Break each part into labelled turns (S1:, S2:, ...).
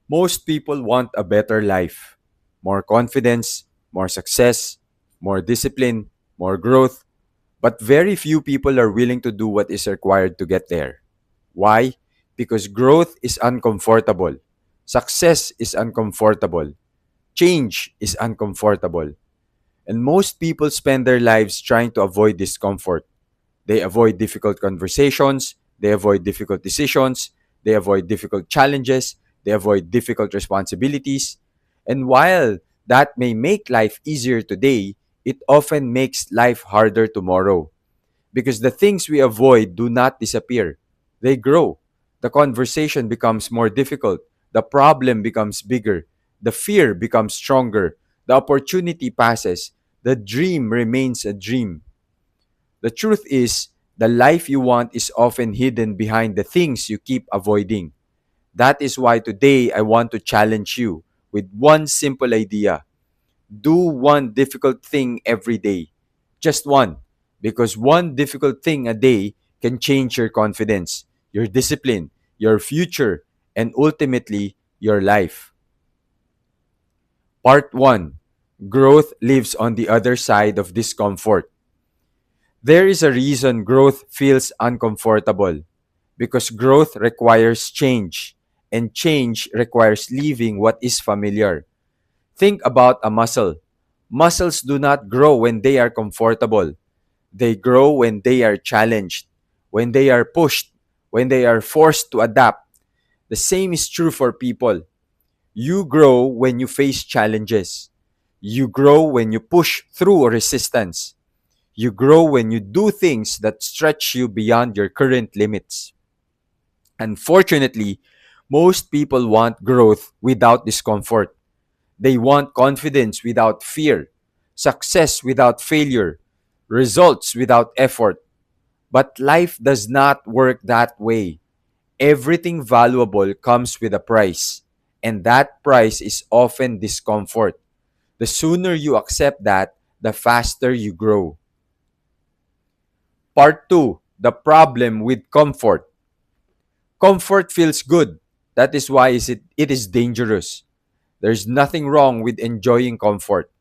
S1: Most people want a better life, more confidence, more success, more discipline, more growth, but very few people are willing to do what is required to get there. Why? Because growth is uncomfortable, success is uncomfortable, change is uncomfortable, and most people spend their lives trying to avoid discomfort. They avoid difficult conversations, they avoid difficult decisions, they avoid difficult challenges, they avoid difficult responsibilities. And while that may make life easier today, it often makes life harder tomorrow because the things we avoid do not disappear, they grow. The conversation becomes more difficult, the problem becomes bigger, the fear becomes stronger, the opportunity passes, the dream remains a dream. The truth is, the life you want is often hidden behind the things you keep avoiding. That is why today I want to challenge you with one simple idea. Do one difficult thing every day. Just one. Because one difficult thing a day can change your confidence, your discipline, your future, and ultimately your life. Part 1. Growth lives on the other side of discomfort. There is a reason growth feels uncomfortable because growth requires change, and change requires leaving what is familiar. Think about a muscle. Muscles do not grow when they are comfortable. They grow when they are challenged, when they are pushed, when they are forced to adapt. The same is true for people. You grow when you face challenges. You grow when you push through resistance. You grow when you do things that stretch you beyond your current limits. Unfortunately, most people want growth without discomfort. They want confidence without fear, success without failure, results without effort. But life does not work that way. Everything valuable comes with a price, and that price is often discomfort. The sooner you accept that, the faster you grow. Part 2. The problem with comfort. Comfort feels good. That is why it is dangerous. There's nothing wrong with enjoying comfort.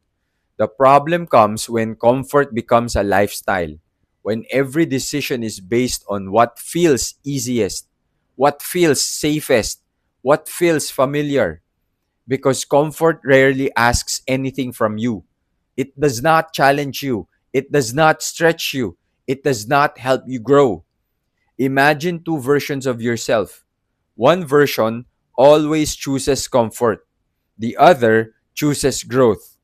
S1: The problem comes when comfort becomes a lifestyle, when every decision is based on what feels easiest, what feels safest, what feels familiar. Because comfort rarely asks anything from you. It does not challenge you, it does not stretch you, it does not help you grow. Imagine two versions of yourself. One version always chooses comfort, the other chooses growth.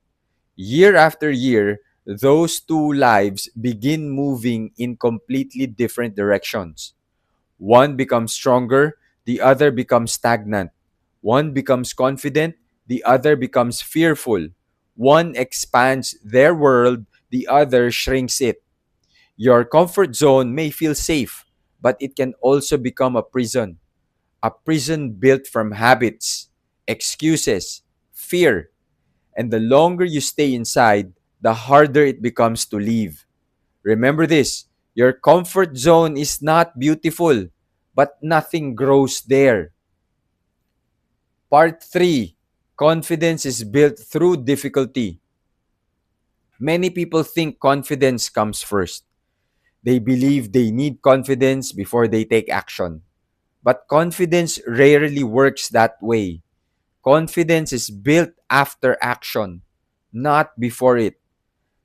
S1: Year after year, those two lives begin moving in completely different directions. One becomes stronger, the other becomes stagnant. One becomes confident, the other becomes fearful. One expands their world, the other shrinks it. Your comfort zone may feel safe, but it can also become a prison built from habits, excuses, fear, and the longer you stay inside, the harder it becomes to leave. Remember this, your comfort zone is not beautiful, but nothing grows there. Part 3. Confidence is built through difficulty. Many people think confidence comes first. They believe they need confidence before they take action. But confidence rarely works that way. Confidence is built after action, not before it.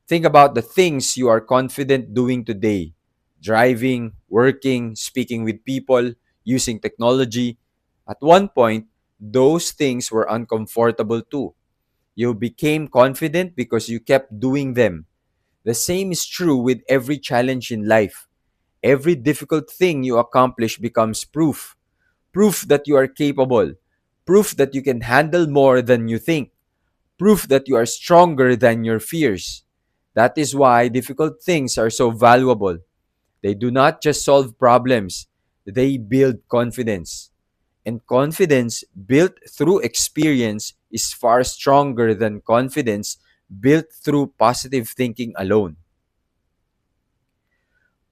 S1: Think about the things you are confident doing today: driving, working, speaking with people, using technology. At one point, those things were uncomfortable too. You became confident because you kept doing them. The same is true with every challenge in life. Every difficult thing you accomplish becomes proof. Proof that you are capable. Proof that you can handle more than you think. Proof that you are stronger than your fears. That is why difficult things are so valuable. They do not just solve problems, they build confidence. And confidence built through experience is far stronger than confidence built through positive thinking alone.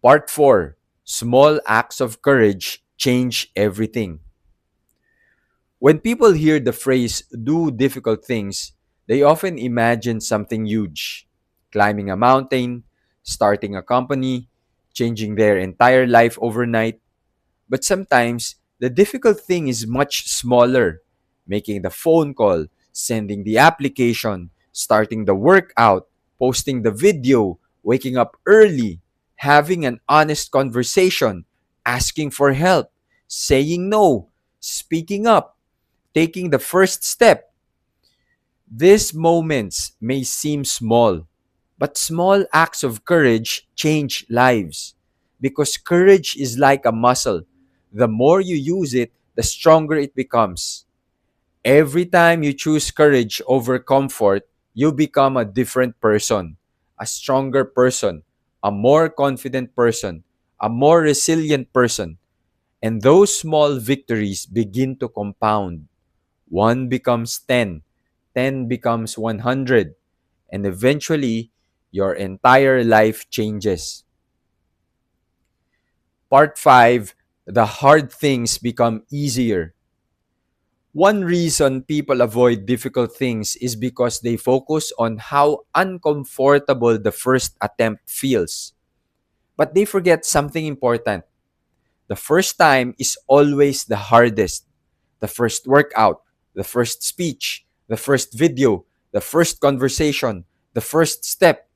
S1: Part 4. Small acts of courage change everything. When people hear the phrase do difficult things, they often imagine something huge: climbing a mountain, starting a company, changing their entire life overnight. But sometimes the difficult thing is much smaller: making the phone call, sending the application, starting the workout, posting the video, waking up early, having an honest conversation, asking for help, saying no, speaking up, taking the first step. These moments may seem small, but small acts of courage change lives. Because courage is like a muscle. The more you use it, the stronger it becomes. Every time you choose courage over comfort, you become a different person, a stronger person, a more confident person, a more resilient person. And those small victories begin to compound. One becomes 10, 10 becomes 100, and eventually your entire life changes. Part 5: The hard things become easier. One reason people avoid difficult things is because they focus on how uncomfortable the first attempt feels. But they forget something important. The first time is always the hardest. The first workout, the first speech, the first video, the first conversation, the first step.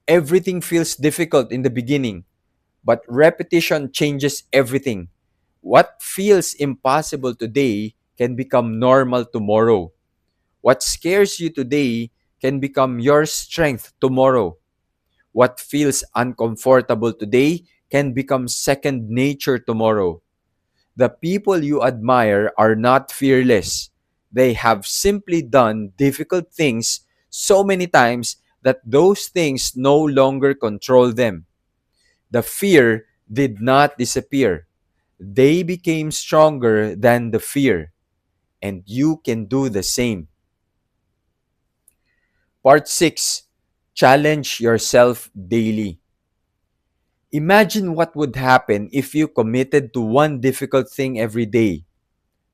S1: Everything feels difficult in the beginning, but repetition changes everything. What feels impossible today can become normal tomorrow. What scares you today can become your strength tomorrow. What feels uncomfortable today can become second nature tomorrow. The people you admire are not fearless. They have simply done difficult things so many times that those things no longer control them. The fear did not disappear. They became stronger than the fear. And you can do the same. Part 6: Challenge yourself daily. Imagine what would happen if you committed to one difficult thing every day.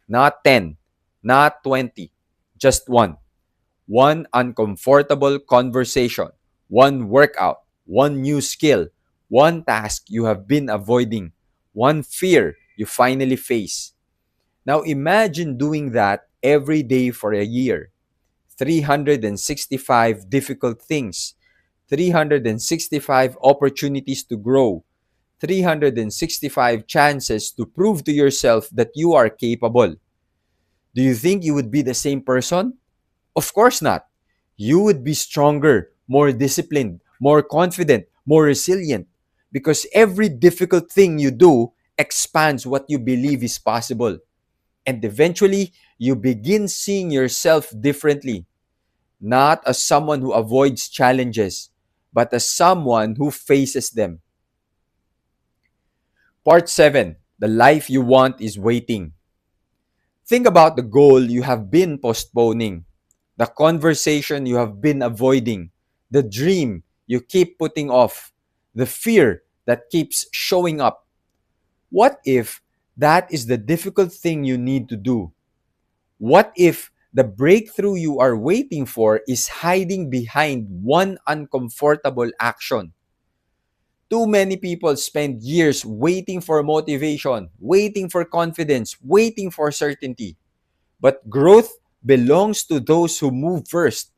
S1: Not 10, not 20, just one. One uncomfortable conversation, one workout, one new skill, one task you have been avoiding, one fear you finally face. Now imagine doing that every day for a year. 365 difficult things, 365 opportunities to grow, 365 chances to prove to yourself that you are capable. Do you think you would be the same person? Of course not. You would be stronger, more disciplined, more confident, more resilient, because every difficult thing you do expands what you believe is possible. And eventually, you begin seeing yourself differently, not as someone who avoids challenges, but as someone who faces them. Part 7: The life you want is waiting. Think about the goal you have been postponing, the conversation you have been avoiding, the dream you keep putting off, the fear that keeps showing up. What if that is the difficult thing you need to do? What if the breakthrough you are waiting for is hiding behind one uncomfortable action? Too many people spend years waiting for motivation, waiting for confidence, waiting for certainty. But growth belongs to those who move first,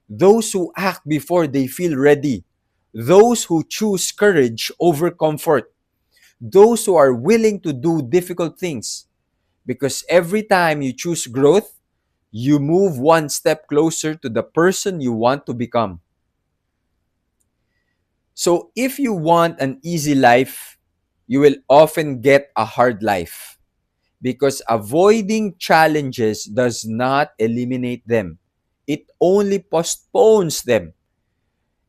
S1: those who act before they feel ready, those who choose courage over comfort, those who are willing to do difficult things. Because every time you choose growth, you move one step closer to the person you want to become. So if you want an easy life, you will often get a hard life, because avoiding challenges does not eliminate them. It only postpones them.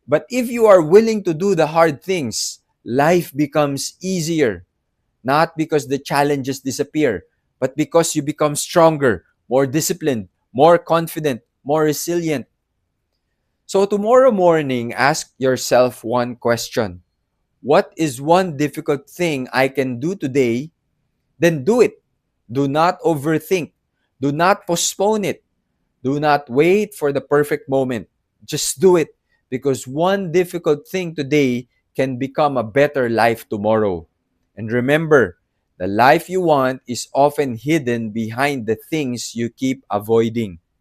S1: But if you are willing to do the hard things, life becomes easier, not because the challenges disappear, but because you become stronger, more disciplined, more confident, more resilient. So tomorrow morning, ask yourself one question: what is one difficult thing I can do today? Then do it. Do not overthink. Do not postpone it. Do not wait for the perfect moment. Just do it, because one difficult thing today can become a better life tomorrow. And remember, the life you want is often hidden behind the things you keep avoiding.